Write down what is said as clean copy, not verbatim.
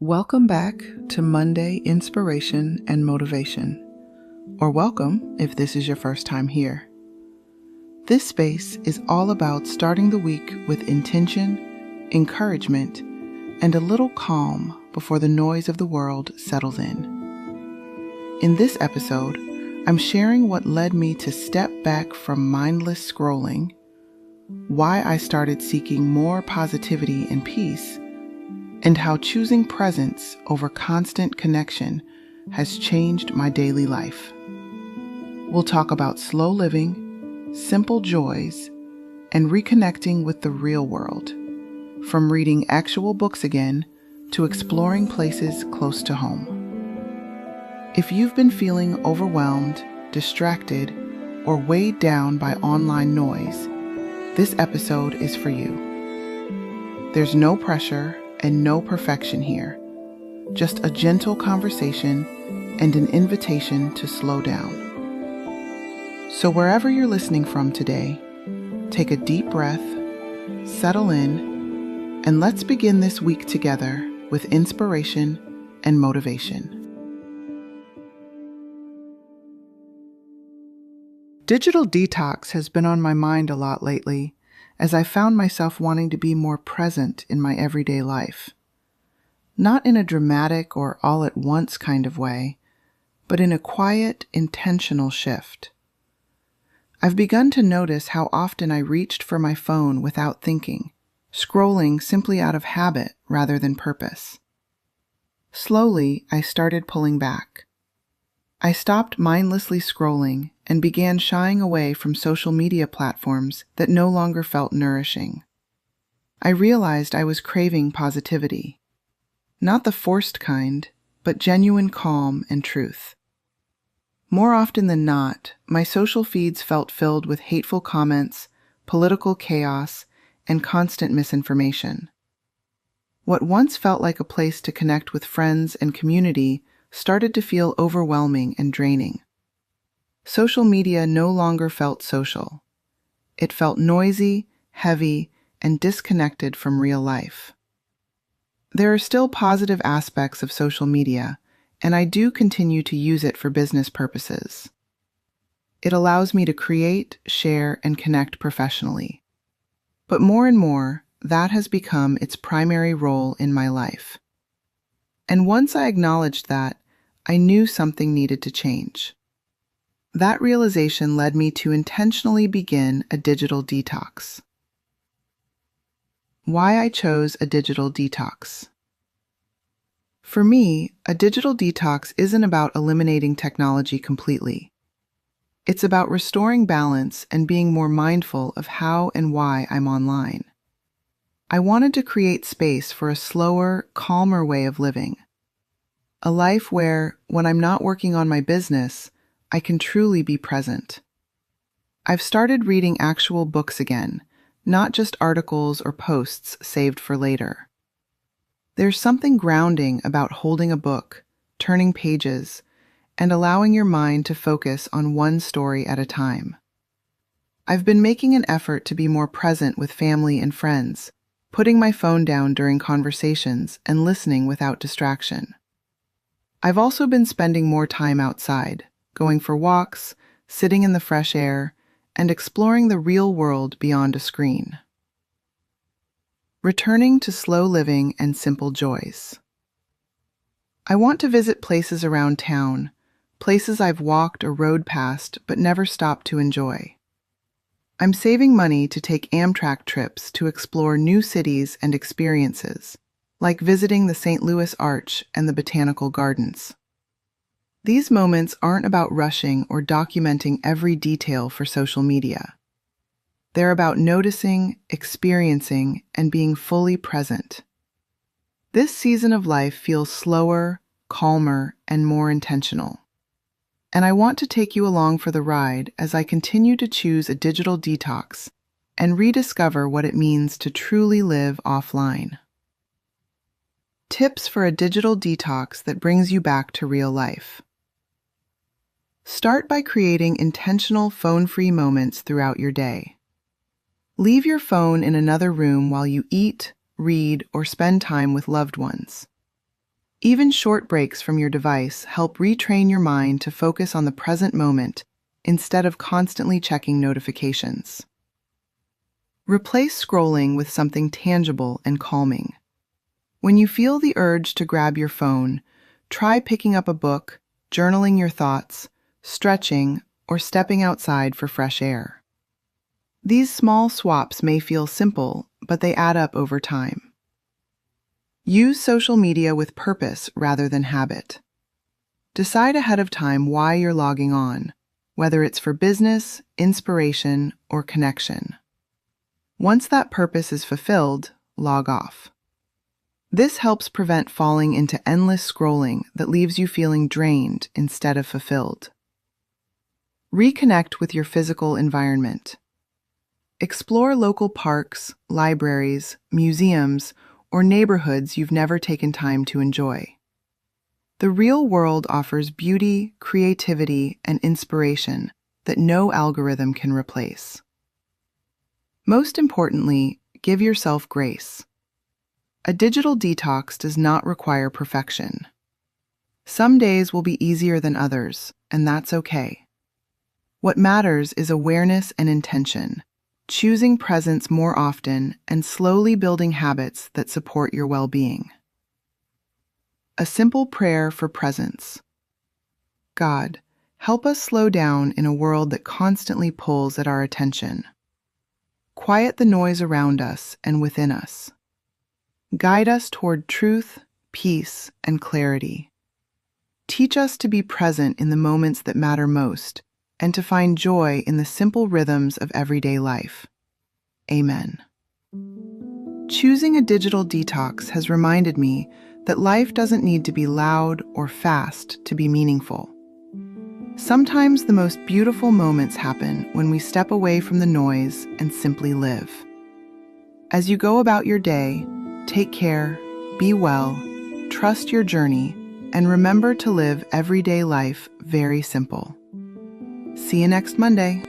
Welcome back to Monday Inspiration and Motivation, or welcome if this is your first time here. This space is all about starting the week with intention, encouragement, and a little calm before the noise of the world settles in. In this episode, I'm sharing what led me to step back from mindless scrolling, why I started seeking more positivity and peace, and how choosing presence over constant connection has changed my daily life. We'll talk about slow living, simple joys, and reconnecting with the real world, from reading actual books again to exploring places close to home. If you've been feeling overwhelmed, distracted, or weighed down by online noise, this episode is for you. There's no pressure and no perfection here, just a gentle conversation and an invitation to slow down. So wherever you're listening from today, take a deep breath, settle in, and let's begin this week together with inspiration and motivation. Digital detox has been on my mind a lot lately, as I found myself wanting to be more present in my everyday life. Not in a dramatic or all-at-once kind of way, but in a quiet, intentional shift. I've begun to notice how often I reached for my phone without thinking, scrolling simply out of habit rather than purpose. Slowly, I started pulling back. I stopped mindlessly scrolling and began shying away from social media platforms that no longer felt nourishing. I realized I was craving positivity. Not the forced kind, but genuine calm and truth. More often than not, my social feeds felt filled with hateful comments, political chaos, and constant misinformation. What once felt like a place to connect with friends and community started to feel overwhelming and draining. Social media no longer felt social. It felt noisy, heavy, and disconnected from real life. There are still positive aspects of social media, and I do continue to use it for business purposes. It allows me to create, share, and connect professionally. But more and more, that has become its primary role in my life. And once I acknowledged that, I knew something needed to change. That realization led me to intentionally begin a digital detox. Why I chose a digital detox. For me, a digital detox isn't about eliminating technology completely. It's about restoring balance and being more mindful of how and why I'm online. I wanted to create space for a slower, calmer way of living. A life where, when I'm not working on my business, I can truly be present. I've started reading actual books again, not just articles or posts saved for later. There's something grounding about holding a book, turning pages, and allowing your mind to focus on one story at a time. I've been making an effort to be more present with family and friends, putting my phone down during conversations and listening without distraction. I've also been spending more time outside, going for walks, sitting in the fresh air, and exploring the real world beyond a screen. Returning to slow living and simple joys. I want to visit places around town, places I've walked or rode past but never stopped to enjoy. I'm saving money to take Amtrak trips to explore new cities and experiences, like visiting the St. Louis Arch and the Botanical Gardens. These moments aren't about rushing or documenting every detail for social media. They're about noticing, experiencing, and being fully present. This season of life feels slower, calmer, and more intentional. And I want to take you along for the ride as I continue to choose a digital detox and rediscover what it means to truly live offline. Tips for a digital detox that brings you back to real life. Start by creating intentional phone-free moments throughout your day. Leave your phone in another room while you eat, read, or spend time with loved ones. Even short breaks from your device help retrain your mind to focus on the present moment instead of constantly checking notifications. Replace scrolling with something tangible and calming. When you feel the urge to grab your phone, try picking up a book, journaling your thoughts, stretching, or stepping outside for fresh air. These small swaps may feel simple, but they add up over time. Use social media with purpose rather than habit. Decide ahead of time why you're logging on, whether it's for business, inspiration, or connection. Once that purpose is fulfilled, log off. This helps prevent falling into endless scrolling that leaves you feeling drained instead of fulfilled. Reconnect with your physical environment. Explore local parks, libraries, museums, or neighborhoods you've never taken time to enjoy. The real world offers beauty, creativity, and inspiration that no algorithm can replace. Most importantly, give yourself grace. A digital detox does not require perfection. Some days will be easier than others, and that's okay. What matters is awareness and intention, choosing presence more often and slowly building habits that support your well-being. A simple prayer for presence. God, help us slow down in a world that constantly pulls at our attention. Quiet the noise around us and within us. Guide us toward truth, peace, and clarity. Teach us to be present in the moments that matter most and to find joy in the simple rhythms of everyday life. Amen. Choosing a digital detox has reminded me that life doesn't need to be loud or fast to be meaningful. Sometimes the most beautiful moments happen when we step away from the noise and simply live. As you go about your day, take care, be well, trust your journey, and remember to live everyday life very simple. See you next Monday.